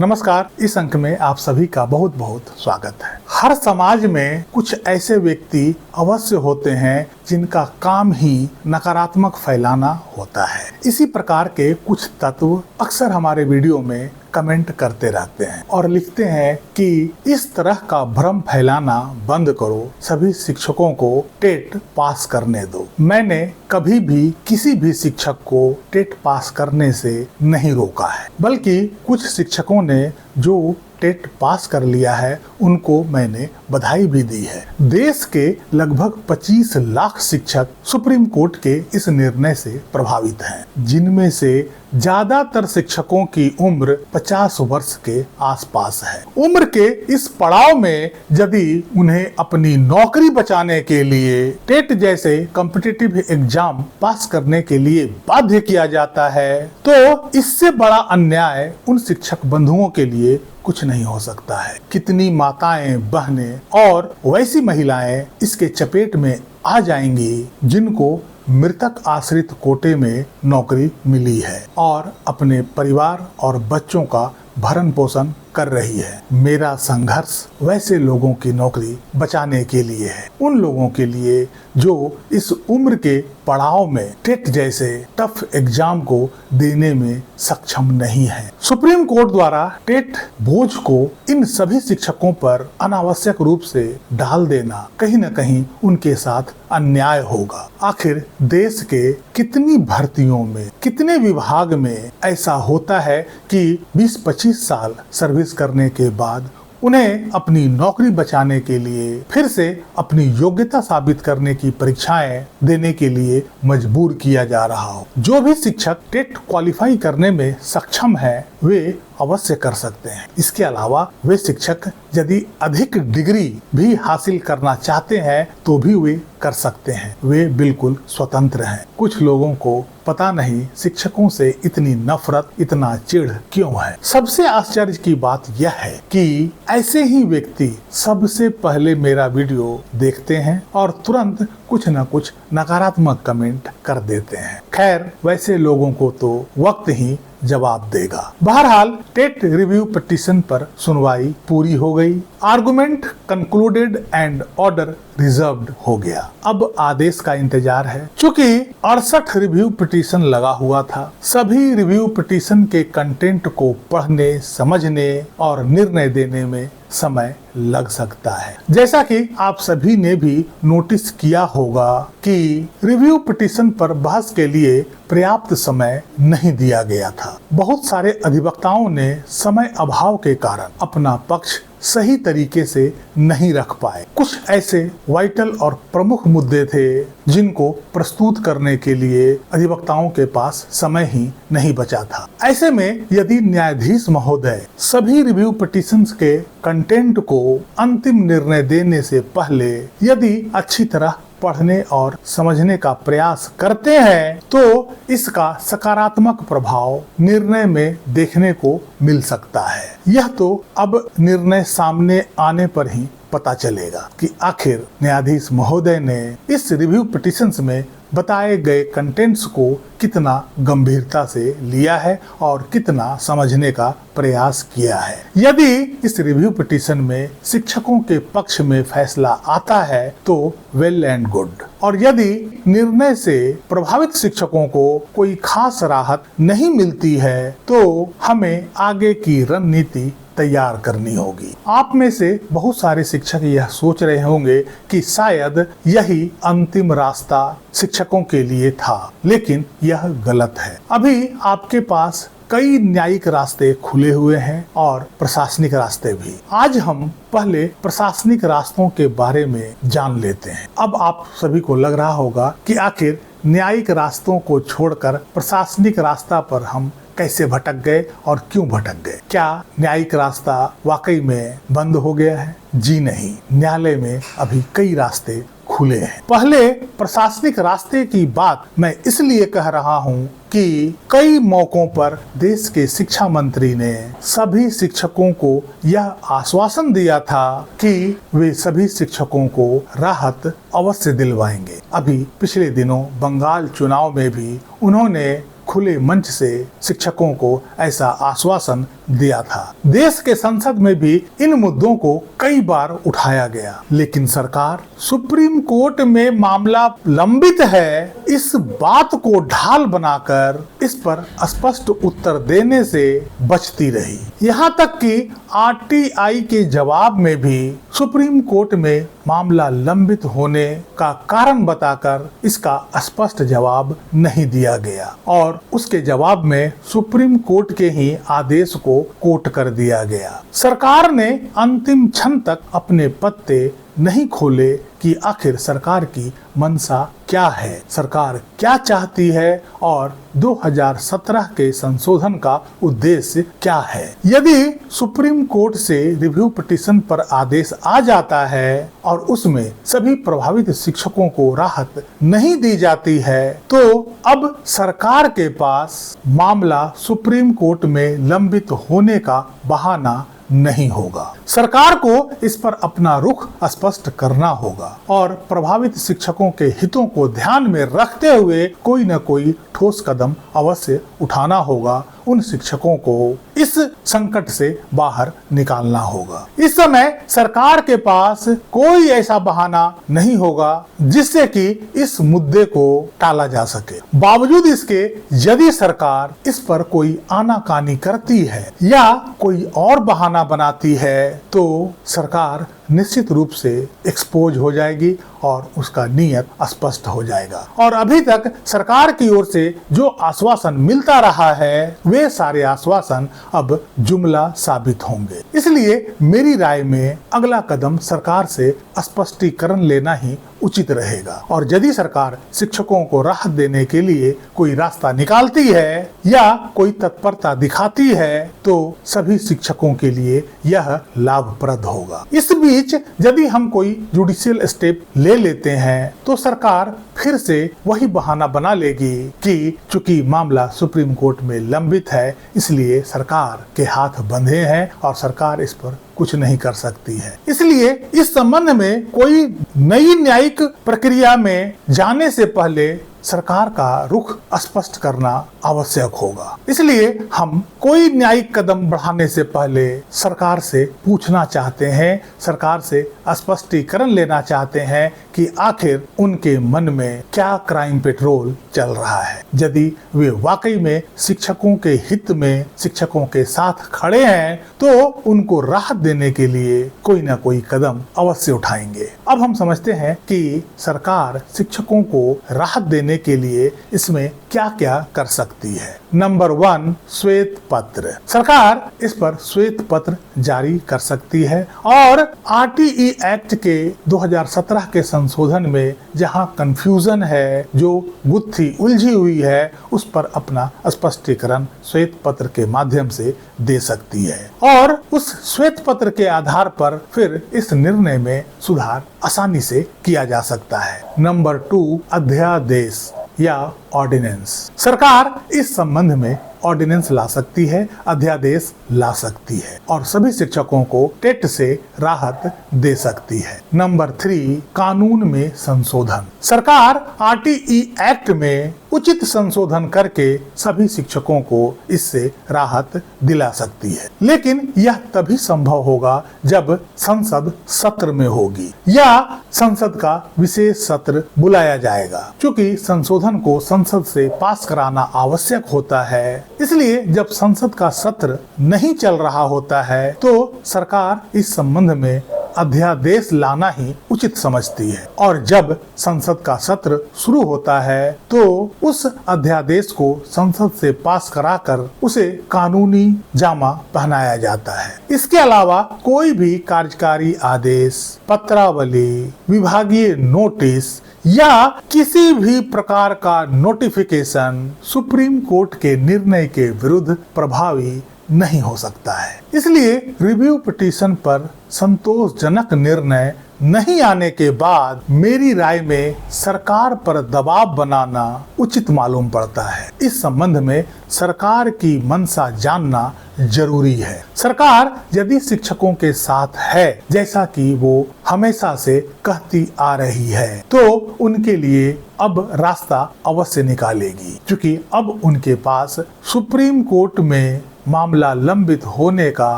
नमस्कार। इस अंक में आप सभी का बहुत बहुत स्वागत है। हर समाज में कुछ ऐसे व्यक्ति अवश्य होते हैं जिनका काम ही नकारात्मक फैलाना होता है। इसी प्रकार के कुछ तत्व अक्सर हमारे वीडियो में कमेंट करते रहते हैं और लिखते हैं कि इस तरह का भ्रम फैलाना बंद करो, सभी शिक्षकों को टेट पास करने दो। मैंने कभी भी किसी भी शिक्षक को टेट पास करने से नहीं रोका है, बल्कि कुछ शिक्षकों ने जो टेट पास कर लिया है उनको मैंने बधाई भी दी है। देश के लगभग 25 लाख शिक्षक सुप्रीम कोर्ट के इस निर्णय से प्रभावित हैं, जिनमें से ज्यादातर शिक्षकों की उम्र 50 वर्ष के आसपास है। उम्र के इस पड़ाव में यदि उन्हें अपनी नौकरी बचाने के लिए टेट जैसे कॉम्पिटिटिव एग्जाम पास करने के लिए बाध्य किया जाता है, तो इससे बड़ा अन्याय उन शिक्षक बंधुओं के लिए कुछ नहीं हो सकता है। कितनी माताएं, बहनें और वैसी महिलाएं इसके चपेट में आ जाएंगी जिनको मृतक आश्रित कोटे में नौकरी मिली है और अपने परिवार और बच्चों का भरण पोषण कर रही है। मेरा संघर्ष वैसे लोगों की नौकरी बचाने के लिए है, उन लोगों के लिए जो इस उम्र के पड़ाव में टेट जैसे टफ एग्जाम को देने में सक्षम नहीं है। सुप्रीम कोर्ट द्वारा टेट बोझ को इन सभी शिक्षकों पर अनावश्यक रूप से डाल देना कहीं न कहीं उनके साथ अन्याय होगा। आखिर देश के कितनी भर्तियों में, कितने विभाग में ऐसा होता है कि 20-25 साल सर्विस करने के बाद उन्हें अपनी नौकरी बचाने के लिए फिर से अपनी योग्यता साबित करने की परीक्षाएं देने के लिए मजबूर किया जा रहा हो। जो भी शिक्षक टेट क्वालिफाई करने में सक्षम है वे अवश्य कर सकते हैं। इसके अलावा वे शिक्षक यदि अधिक डिग्री भी हासिल करना चाहते हैं तो भी वे कर सकते हैं, वे बिल्कुल स्वतंत्र हैं। कुछ लोगों को पता नहीं शिक्षकों से इतनी नफरत, इतना चिढ़ क्यों है। सबसे आश्चर्य की बात यह है कि ऐसे ही व्यक्ति सबसे पहले मेरा वीडियो देखते हैं और तुरंत कुछ न कुछ नकारात्मक कमेंट कर देते हैं। खैर, वैसे लोगों को तो वक्त ही जवाब देगा। बहरहाल टेट रिव्यू पिटीशन पर सुनवाई पूरी हो गई। Argument concluded and order reserved हो गया। अब आदेश का इंतजार है। चूंकि 68 रिव्यू पिटीशन लगा हुआ था, सभी रिव्यू पिटीशन के कंटेंट को पढ़ने, समझने और निर्णय देने में समय लग सकता है। जैसा कि आप सभी ने भी नोटिस किया होगा कि रिव्यू पिटीशन पर बहस के लिए पर्याप्त समय नहीं दिया गया था। बहुत सारे अधिवक्ताओं ने समय अभाव के कारण अपना पक्ष सही तरीके से नहीं रख पाए। कुछ ऐसे वाइटल और प्रमुख मुद्दे थे जिनको प्रस्तुत करने के लिए अधिवक्ताओं के पास समय ही नहीं बचा था। ऐसे में यदि न्यायाधीश महोदय सभी रिव्यू पिटीशंस के कंटेंट को अंतिम निर्णय देने से पहले यदि अच्छी तरह पढ़ने और समझने का प्रयास करते हैं तो इसका सकारात्मक प्रभाव निर्णय में देखने को मिल सकता है। यह तो अब निर्णय सामने आने पर ही पता चलेगा कि आखिर न्यायाधीश महोदय ने इस रिव्यू पिटीशंस में बताए गए कंटेंट्स को कितना गंभीरता से लिया है और कितना समझने का प्रयास किया है। यदि इस रिव्यू पिटीशन में शिक्षकों के पक्ष में फैसला आता है तो वेल एंड गुड, और यदि निर्णय से प्रभावित शिक्षकों को कोई खास राहत नहीं मिलती है तो हमें आगे की रणनीति तैयार करनी होगी। आप में से बहुत सारे शिक्षक यह सोच रहे होंगे कि शायद यही अंतिम रास्ता शिक्षकों के लिए था, लेकिन यह गलत है। अभी आपके पास कई न्यायिक रास्ते खुले हुए हैं और प्रशासनिक रास्ते भी। आज हम पहले प्रशासनिक रास्तों के बारे में जान लेते हैं। अब आप सभी को लग रहा होगा कि आखिर न्यायिक रास्तों को छोड़कर प्रशासनिक रास्ता पर हम कैसे भटक गए और क्यों भटक गए। क्या न्यायिक रास्ता वाकई में बंद हो गया है? जी नहीं, न्यायालय में अभी कई रास्ते खुले हैं। पहले प्रशासनिक रास्ते की बात मैं इसलिए कह रहा हूँ कि कई मौकों पर देश के शिक्षा मंत्री ने सभी शिक्षकों को यह आश्वासन दिया था कि वे सभी शिक्षकों को राहत अवश्य दिलवाएंगे। अभी पिछले दिनों बंगाल चुनाव में भी उन्होंने खुले मंच से शिक्षकों को ऐसा आश्वासन दिया था। देश के संसद में भी इन मुद्दों को कई बार उठाया गया, लेकिन सरकार सुप्रीम कोर्ट में मामला लंबित है इस बात को ढाल बनाकर इस पर स्पष्ट उत्तर देने से बचती रही। यहाँ तक कि आरटीआई के जवाब में भी सुप्रीम कोर्ट में मामला लंबित होने का कारण बताकर इसका स्पष्ट जवाब नहीं दिया गया और उसके जवाब में सुप्रीम कोर्ट के ही आदेश को कोट कर दिया गया। सरकार ने अंतिम क्षण तक अपने पत्ते नहीं खोले कि आखिर सरकार की मंशा क्या है, सरकार क्या चाहती है और 2017 के संशोधन का उद्देश्य क्या है। यदि सुप्रीम कोर्ट से रिव्यू पिटीशन पर आदेश आ जाता है और उसमें सभी प्रभावित शिक्षकों को राहत नहीं दी जाती है तो अब सरकार के पास मामला सुप्रीम कोर्ट में लंबित होने का बहाना नहीं होगा। सरकार को इस पर अपना रुख स्पष्ट करना होगा और प्रभावित शिक्षकों के हितों को ध्यान में रखते हुए कोई न कोई ठोस कदम अवश्य उठाना होगा। उन शिक्षकों को इस संकट से बाहर निकालना होगा। इस समय सरकार के पास कोई ऐसा बहाना नहीं होगा जिससे कि इस मुद्दे को टाला जा सके। बावजूद इसके यदि सरकार इस पर कोई आनाकानी करती है या कोई और बहाना बनाती है तो सरकार निश्चित रूप से एक्सपोज हो जाएगी और उसका नियत स्पष्ट हो जाएगा। और अभी तक सरकार की ओर से जो आश्वासन मिलता रहा है वे सारे आश्वासन अब जुमला साबित होंगे। इसलिए मेरी राय में अगला कदम सरकार से स्पष्टीकरण लेना ही उचित रहेगा और यदि सरकार शिक्षकों को राहत देने के लिए कोई रास्ता निकालती है या कोई तत्परता दिखाती है तो सभी शिक्षकों के लिए यह लाभप्रद होगा। इस बीच यदि हम कोई जुडिशियल स्टेप ले लेते हैं तो सरकार फिर से वही बहाना बना लेगी कि चूंकि मामला सुप्रीम कोर्ट में लंबित है इसलिए सरकार के हाथ बंधे हैं और सरकार इस पर कुछ नहीं कर सकती है। इसलिए इस संबंध में कोई नई न्यायिक प्रक्रिया में जाने से पहले सरकार का रुख स्पष्ट करना आवश्यक होगा। इसलिए हम कोई न्यायिक कदम बढ़ाने से पहले सरकार से पूछना चाहते हैं, सरकार से स्पष्टीकरण लेना चाहते हैं कि आखिर उनके मन में क्या क्राइम पेट्रोल चल रहा है। यदि वे वाकई में शिक्षकों के हित में शिक्षकों के साथ खड़े हैं तो उनको राहत देने के लिए कोई ना कोई कदम अवश्य उठाएंगे। अब हम समझते हैं कि सरकार शिक्षकों को राहत देने के लिए इसमें क्या क्या कर सकती है। नंबर 1, श्वेत पत्र। सरकार इस पर श्वेत पत्र जारी कर सकती है और आरटीई एक्ट के 2017 के संशोधन में जहां कंफ्यूजन है, जो गुत्थी उलझी हुई है, उस पर अपना स्पष्टीकरण श्वेत पत्र के माध्यम से दे सकती है और उस श्वेत पत्र के आधार पर फिर इस निर्णय में सुधार आसानी से किया जा सकता है। नंबर 2, अध्यादेश या ऑर्डिनेंस। सरकार इस संबंध में ऑर्डिनेंस ला सकती है, अध्यादेश ला सकती है और सभी शिक्षकों को टेट से राहत दे सकती है। नंबर 3, कानून में संशोधन। सरकार आरटीई एक्ट में उचित संशोधन करके सभी शिक्षकों को इससे राहत दिला सकती है, लेकिन यह तभी संभव होगा जब संसद सत्र में होगी या संसद का विशेष सत्र बुलाया जाएगा। क्योंकि संशोधन को संसद से पास कराना आवश्यक होता है, इसलिए जब संसद का सत्र नहीं चल रहा होता है तो सरकार इस संबंध में अध्यादेश लाना ही उचित समझती है और जब संसद का सत्र शुरू होता है तो उस अध्यादेश को संसद से पास कराकर उसे कानूनी जामा पहनाया जाता है। इसके अलावा कोई भी कार्यकारी आदेश, पत्रावली, विभागीय नोटिस या किसी भी प्रकार का नोटिफिकेशन सुप्रीम कोर्ट के निर्णय के विरुद्ध प्रभावी नहीं हो सकता है। इसलिए रिव्यू पिटीशन पर संतोषजनक निर्णय नहीं आने के बाद मेरी राय में सरकार पर दबाव बनाना उचित मालूम पड़ता है। इस संबंध में सरकार की मंशा जानना जरूरी है। सरकार यदि शिक्षकों के साथ है, जैसा कि वो हमेशा से कहती आ रही है, तो उनके लिए अब रास्ता अवश्य निकालेगी, क्योंकि अब उनके पास सुप्रीम कोर्ट में मामला लंबित होने का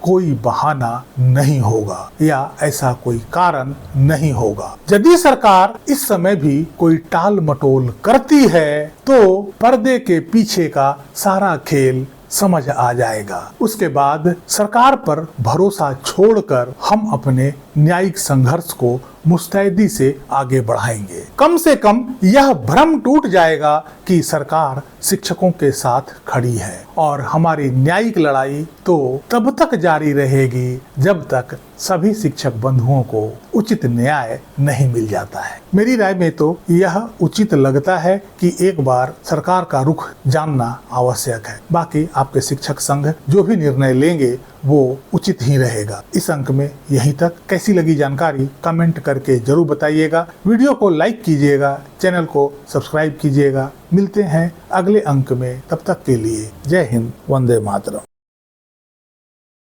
कोई बहाना नहीं होगा या ऐसा कोई कारण नहीं होगा। यदि सरकार इस समय भी कोई टाल मटोल करती है तो पर्दे के पीछे का सारा खेल समझ आ जाएगा। उसके बाद सरकार पर भरोसा छोड़कर हम अपने न्यायिक संघर्ष को मुस्तैदी से आगे बढ़ाएंगे। कम से कम यह भ्रम टूट जाएगा कि सरकार शिक्षकों के साथ खड़ी है और हमारी न्यायिक लड़ाई तो तब तक जारी रहेगी जब तक सभी शिक्षक बंधुओं को उचित न्याय नहीं मिल जाता है। मेरी राय में तो यह उचित लगता है कि एक बार सरकार का रुख जानना आवश्यक है। बाकी आपके शिक्षक संघ जो भी निर्णय लेंगे वो उचित ही रहेगा। इस अंक में यहीं तक। कैसी लगी जानकारी कमेंट करके जरूर बताइएगा। वीडियो को लाइक कीजिएगा, चैनल को सब्सक्राइब कीजिएगा। मिलते हैं अगले अंक में, तब तक के लिए जय हिंद, वंदे मातरम।